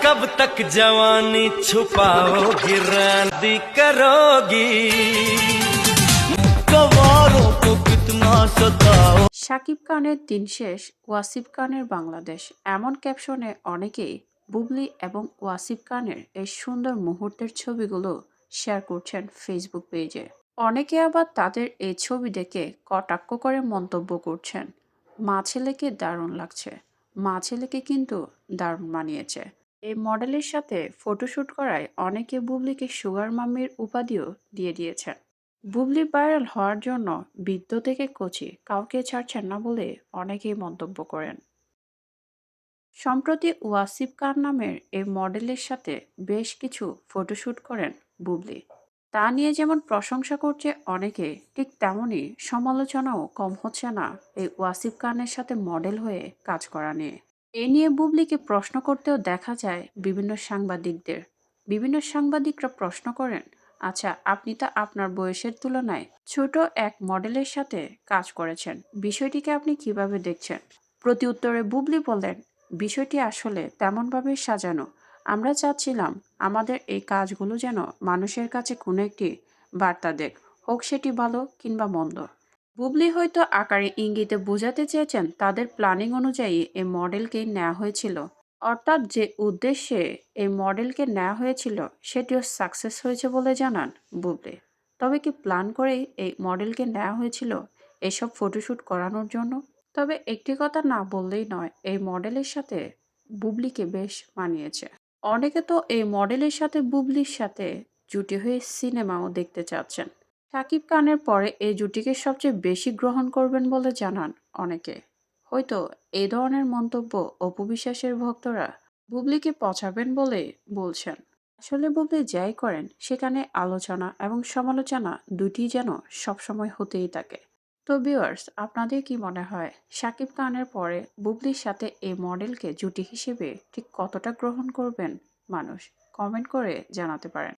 कब तक जवानी छुपाओगी रानी करोगी गवारों को कितना सताओ। শাকিব খানের দিন শেষ, ওয়াসিফ খানের বাংলাদেশ, এমন ক্যাপশনে অনেকেই বুবলি এবং ওয়াসিফ খানের এই সুন্দর মুহূর্তের ছবিগুলো শেয়ার করছেন ফেসবুক পেজে। অনেকে আবার তাদের এই ছবি দেখে কটাক্ষ করে মন্তব্য করছেন, মা ছেলেকে দারুণ লাগছে, মা ছেলেকে কিন্তু দারুণ মানিয়েছে। এই মডেলের সাথে ফটোশ্যুট করায় অনেকে বুবলিকে সুগার মাম্মির উপাধিও দিয়ে দিয়েছেন। বুবলি ভাইরাল হওয়ার জন্য বৃদ্ধ থেকে কচি কাউকে ছাড়ছেন না বলে অনেকেই মন্তব্য করেন। সম্প্রতি ওয়াসিফ খান নামের এই মডেলের সাথে বেশ কিছু ফটোশ্যুট করেন বুবলি। তা নিয়ে যেমন প্রশংসা করছে অনেকে, ঠিক তেমনই সমালোচনাও কম হচ্ছে না এই ওয়াসিফ খানের সাথে মডেল হয়ে কাজ করা নিয়ে। এ নিয়ে বুবলিকে প্রশ্ন করতেও দেখা যায় বিভিন্ন সাংবাদিকদের। বিভিন্ন সাংবাদিকরা প্রশ্ন করেন, আচ্ছা, আপনি তো আপনার বয়সের তুলনায় ছোট এক মডেলের সাথে কাজ করেছেন, বিষয়টিকে আপনি কিভাবে দেখছেন? প্রতি উত্তরে বুবলি বলেন, বিষয়টি আসলে তেমনভাবে সাজানো। আমরা চাচ্ছিলাম আমাদের এই কাজগুলো যেন মানুষের কাছে কোনো একটি বার্তা দেখ, হোক সেটি ভালো কিংবা মন্দ। বুবলি হয়তো আকারে ইঙ্গিতে বোঝাতে চেয়েছেন তাদের প্ল্যানিং অনুযায়ী এই মডেলকে নেওয়া হয়েছিল, অর্থাৎ যে উদ্দেশ্যে এই মডেলকে নেওয়া হয়েছিল সেটিও সাকসেস হয়েছে বলে জানান বুবলি। তবে কি প্ল্যান করেই এই মডেলকে নেওয়া হয়েছিল এসব ফটোশ্যুট করানোর জন্য? তবে একটি কথা না বললেই নয়, এই মডেলের সাথে বুবলিকে বেশ মানিয়েছে। অনেকে তো এই মডেলের সাথে বুবলির সাথে জুটি হয়ে সিনেমাও দেখতে চাচ্ছেন। শাকিব খানের পরে এই জুটিকে সবচেয়ে বেশি গ্রহণ করবেন বলে জানান অনেকে। হয়তো এই ধরনের মন্তব্য অপু বিশ্বাসের ভক্তরা বুবলিকে পচাবেন বলে বলছেন। আসলে বুবলি যাই করেন সেখানে আলোচনা এবং সমালোচনা দুটিই যেন সবসময় হতেই থাকে। তো ভিউয়ার্স, আপনাদের কি মনে হয় শাকিব খানের পরে বুবলির সাথে এই মডেলকে জুটি হিসেবে ঠিক কতটা গ্রহণ করবেন মানুষ? কমেন্ট করে জানাতে পারেন।